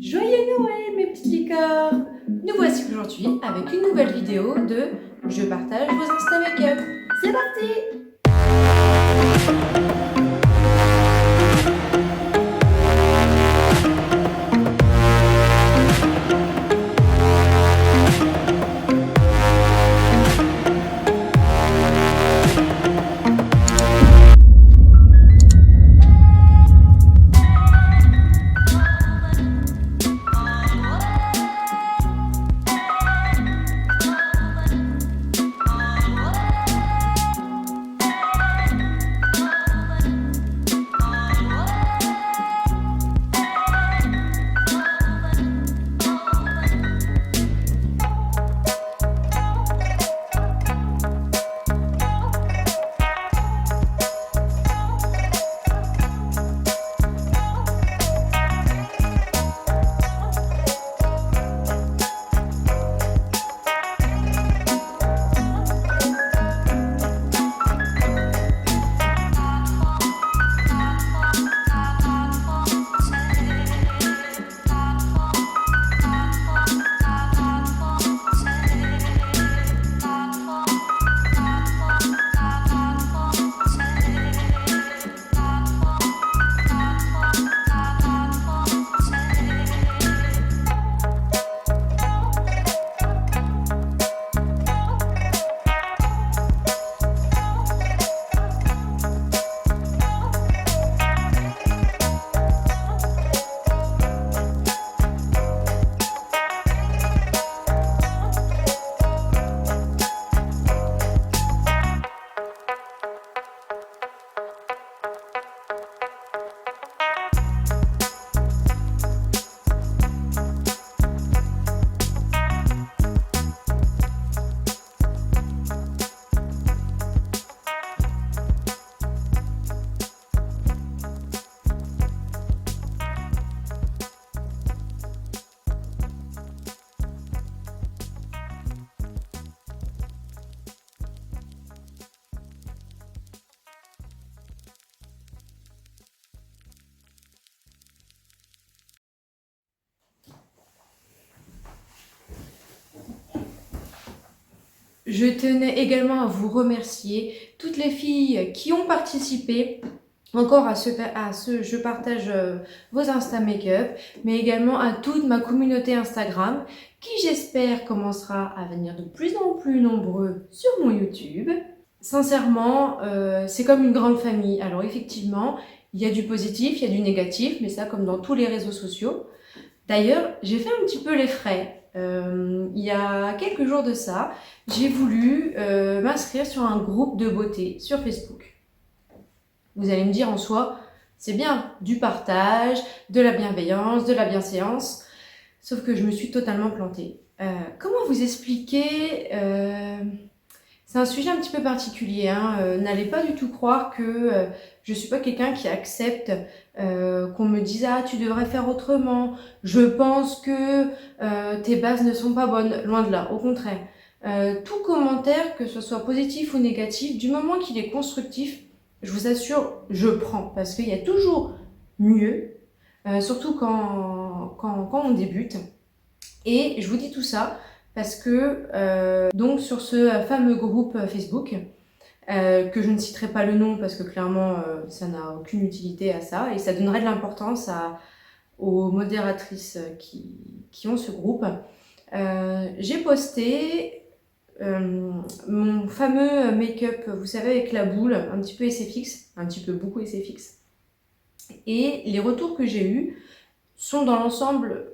Joyeux Noël mes petits licornes! Nous voici aujourd'hui avec une nouvelle vidéo de Je partage vos Insta Make-up. C'est parti! Je tenais également à vous remercier, toutes les filles qui ont participé encore à ce Je partage vos Insta Make-up, mais également à toute ma communauté Instagram, qui j'espère commencera à venir de plus en plus nombreux sur mon YouTube. Sincèrement, c'est comme une grande famille. Alors effectivement, il y a du positif, il y a du négatif, mais ça comme dans tous les réseaux sociaux. D'ailleurs, j'ai fait un petit peu les frais. Il y a quelques jours de ça, j'ai voulu m'inscrire sur un groupe de beauté sur Facebook. Vous allez me dire en soi, c'est bien, du partage, de la bienveillance, de la bienséance, sauf que je me suis totalement plantée. Comment vous expliquer c'est un sujet un petit peu particulier, hein. N'allez pas du tout croire que je suis pas quelqu'un qui accepte qu'on me dise « Ah, tu devrais faire autrement, je pense que tes bases ne sont pas bonnes », loin de là, au contraire. Tout commentaire, que ce soit positif ou négatif, du moment qu'il est constructif, je vous assure, je prends, parce qu'il y a toujours mieux, surtout quand on débute. Et je vous dis tout ça parce que donc sur ce fameux groupe Facebook, que je ne citerai pas le nom parce que clairement ça n'a aucune utilité à ça et ça donnerait de l'importance aux modératrices qui ont ce groupe. J'ai posté mon fameux make-up, vous savez, avec la boule, un petit peu SFX, un petit peu beaucoup SFX. Et les retours que j'ai eus sont dans l'ensemble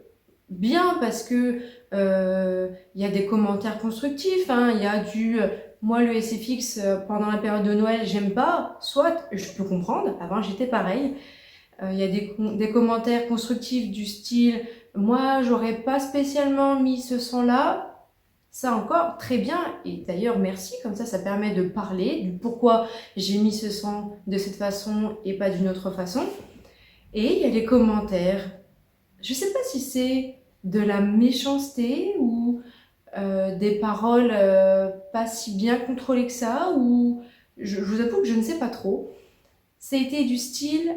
bien parce que y a des commentaires constructifs, hein, il y a du moi le SFX pendant la période de Noël j'aime pas, soit je peux comprendre, avant j'étais pareil. Il y a des commentaires constructifs du style moi j'aurais pas spécialement mis ce son là, ça encore très bien, et d'ailleurs merci, comme ça permet de parler du pourquoi j'ai mis ce son de cette façon et pas d'une autre façon. Et il y a les commentaires, je sais pas si c'est de la méchanceté ou des paroles pas si bien contrôlées que ça, ou je vous avoue que je ne sais pas trop. Ça a été du style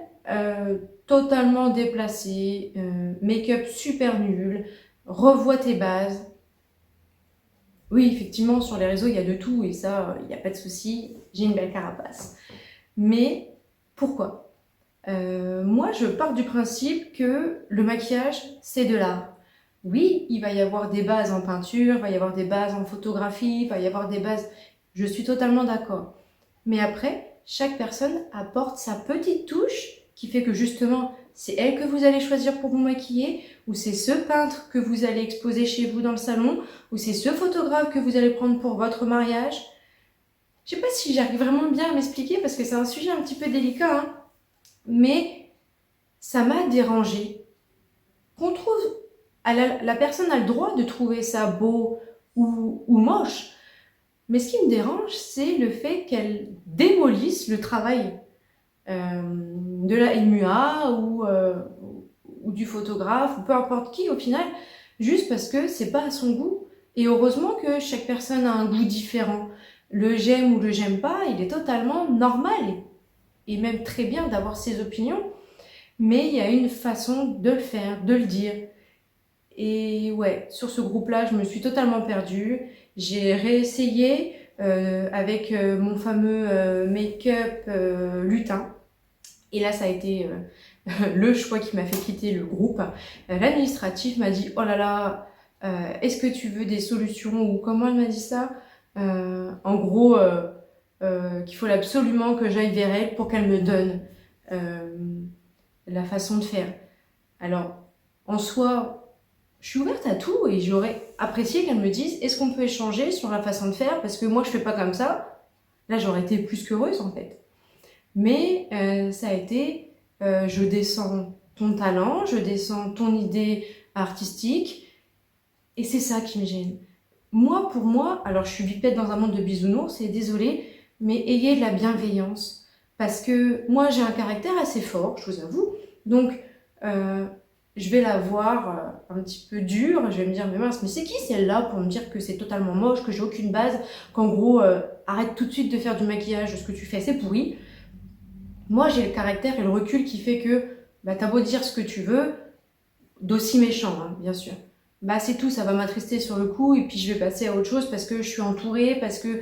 totalement déplacé, make-up super nul, revois tes bases. Oui, effectivement, sur les réseaux, il y a de tout et ça, il n'y a pas de souci, j'ai une belle carapace. Mais pourquoi? Moi, je pars du principe que le maquillage, c'est de l'art. Oui, il va y avoir des bases en peinture, il va y avoir des bases en photographie, il va y avoir des bases... Je suis totalement d'accord. Mais après, chaque personne apporte sa petite touche qui fait que justement, c'est elle que vous allez choisir pour vous maquiller, ou c'est ce peintre que vous allez exposer chez vous dans le salon, ou c'est ce photographe que vous allez prendre pour votre mariage. Je sais pas si j'arrive vraiment bien à m'expliquer parce que c'est un sujet un petit peu délicat, hein, mais ça m'a dérangée. Qu'on trouve, la personne a le droit de trouver ça beau ou moche, mais ce qui me dérange, c'est le fait qu'elle démolisse le travail de la MUA ou du photographe, ou peu importe qui au final, juste parce que c'est pas à son goût. Et heureusement que chaque personne a un goût différent. Le j'aime ou le j'aime pas, il est totalement normal et même très bien d'avoir ses opinions, mais il y a une façon de le faire, de le dire. Et ouais, sur ce groupe-là, je me suis totalement perdue. J'ai réessayé avec mon fameux make-up lutin. Et là, ça a été le choix qui m'a fait quitter le groupe. L'administratif m'a dit, oh là là, est-ce que tu veux des solutions? Ou comment elle m'a dit ça? En gros, qu'il faut absolument que j'aille vers elle pour qu'elle me donne euh, la façon de faire. Alors, en soi, je suis ouverte à tout et j'aurais apprécié qu'elle me dise, est-ce qu'on peut échanger sur la façon de faire? Parce que moi, je fais pas comme ça. Là, j'aurais été plus qu'heureuse, en fait. Mais ça a été, je descends ton talent, je descends ton idée artistique, et c'est ça qui me gêne. Moi, pour moi, alors je suis bipède dans un monde de bisounours, et désolée, mais ayez de la bienveillance. Parce que moi, j'ai un caractère assez fort, je vous avoue. Donc, je vais la voir un petit peu dure, je vais me dire, mais mince, mais c'est qui celle-là pour me dire que c'est totalement moche, que j'ai aucune base, qu'en gros, arrête tout de suite de faire du maquillage, ce que tu fais, c'est pourri. Moi, j'ai le caractère et le recul qui fait que bah, t'as beau dire ce que tu veux, d'aussi méchant, hein, bien sûr. Bah, c'est tout, ça va m'attrister sur le coup et puis je vais passer à autre chose parce que je suis entourée, parce que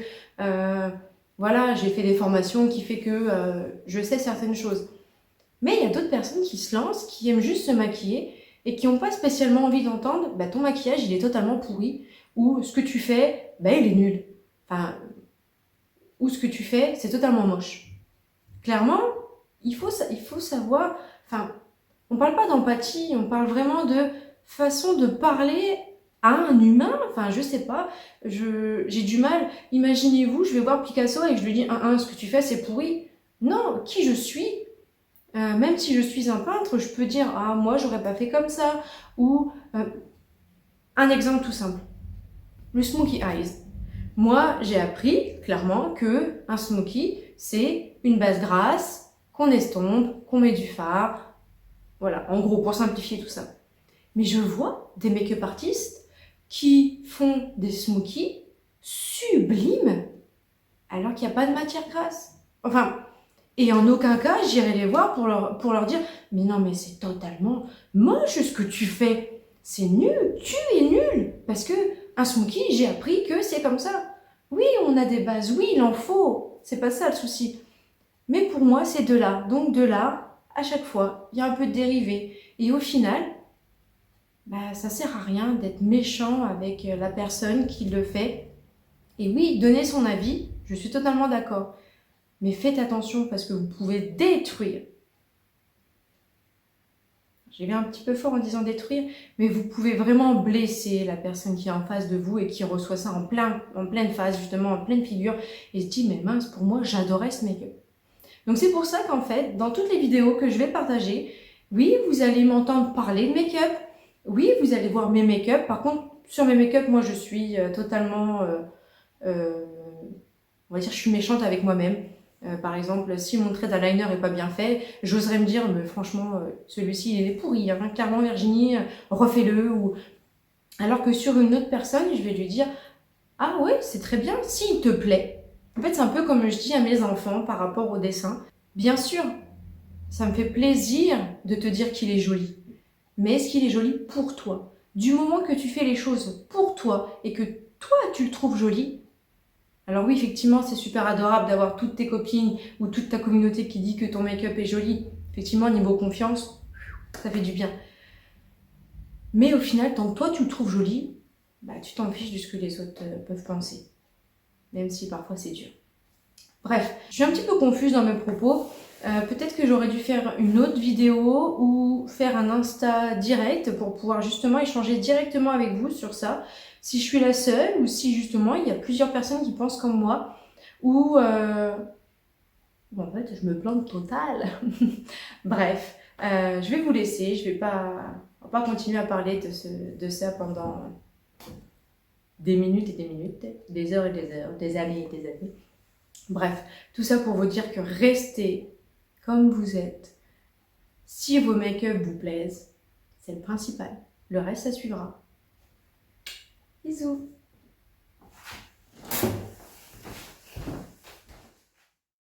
voilà, j'ai fait des formations qui fait que je sais certaines choses. Mais il y a d'autres personnes qui se lancent, qui aiment juste se maquiller et qui n'ont pas spécialement envie d'entendre bah, ton maquillage, il est totalement pourri ou ce que tu fais, bah, il est nul. Enfin, ou ce que tu fais, c'est totalement moche. Clairement, il faut savoir, enfin, on parle pas d'empathie, on parle vraiment de façon de parler à un humain, enfin, je sais pas, j'ai du mal, imaginez-vous, je vais voir Picasso et que je lui dis, ce que tu fais, c'est pourri. Non, qui je suis, même si je suis un peintre, je peux dire, ah, moi, j'aurais pas fait comme ça, ou, un exemple tout simple, le smokey eyes. Moi, j'ai appris, clairement, que un smokey, c'est une base grasse, qu'on estompe, qu'on met du fard. Voilà, en gros, pour simplifier tout ça. Mais je vois des make-up artistes qui font des smokies sublimes alors qu'il n'y a pas de matière grasse. Enfin, et en aucun cas, j'irai les voir pour leur dire « Mais non, mais c'est totalement moche ce que tu fais. C'est nul, tu es nul. » Parce que un smoky, j'ai appris que c'est comme ça. Oui, on a des bases, oui, il en faut. C'est pas ça le souci. Mais pour moi, c'est de là. Donc de là, à chaque fois, il y a un peu de dérivé. Et au final, bah, ça sert à rien d'être méchant avec la personne qui le fait. Et oui, donner son avis, je suis totalement d'accord. Mais faites attention parce que vous pouvez détruire. J'ai vu un petit peu fort en disant détruire, mais vous pouvez vraiment blesser la personne qui est en face de vous et qui reçoit ça en pleine face, justement, en pleine figure, et se dit, mais mince, pour moi, j'adorais ce make-up. Donc c'est pour ça qu'en fait, dans toutes les vidéos que je vais partager, oui, vous allez m'entendre parler de make-up, oui, vous allez voir mes make-up. Par contre, sur mes make-up, moi, je suis totalement, on va dire, je suis méchante avec moi-même. Par exemple, si mon trait d'eyeliner n'est pas bien fait, j'oserais me dire, mais franchement, celui-ci, il est pourri. Hein, clairement, Virginie, refais-le. Ou... Alors que sur une autre personne, je vais lui dire, ah ouais, c'est très bien, s'il te plaît. En fait, c'est un peu comme je dis à mes enfants par rapport au dessin. Bien sûr, Ça me fait plaisir de te dire qu'il est joli. Mais est-ce qu'il est joli pour toi? Du moment que tu fais les choses pour toi et que toi, tu le trouves joli, alors oui, effectivement, c'est super adorable d'avoir toutes tes copines ou toute ta communauté qui dit que ton make-up est joli. Effectivement, niveau confiance, ça fait du bien. Mais au final, tant que toi, tu le trouves joli, bah, tu t'en fiches de ce que les autres peuvent penser. Même si parfois c'est dur. Bref, je suis un petit peu confuse dans mes propos. Peut-être que j'aurais dû faire une autre vidéo ou faire un Insta direct pour pouvoir justement échanger directement avec vous sur ça. Si je suis la seule ou si justement il y a plusieurs personnes qui pensent comme moi ou bon, en fait je me plante total. Bref, je vais vous laisser. On va pas continuer à parler de ça pendant des minutes et des minutes, des heures et des heures, des années et des années. Bref, tout ça pour vous dire que restez comme vous êtes. Si vos make-up vous plaisent, c'est le principal. Le reste, ça suivra. Bisous!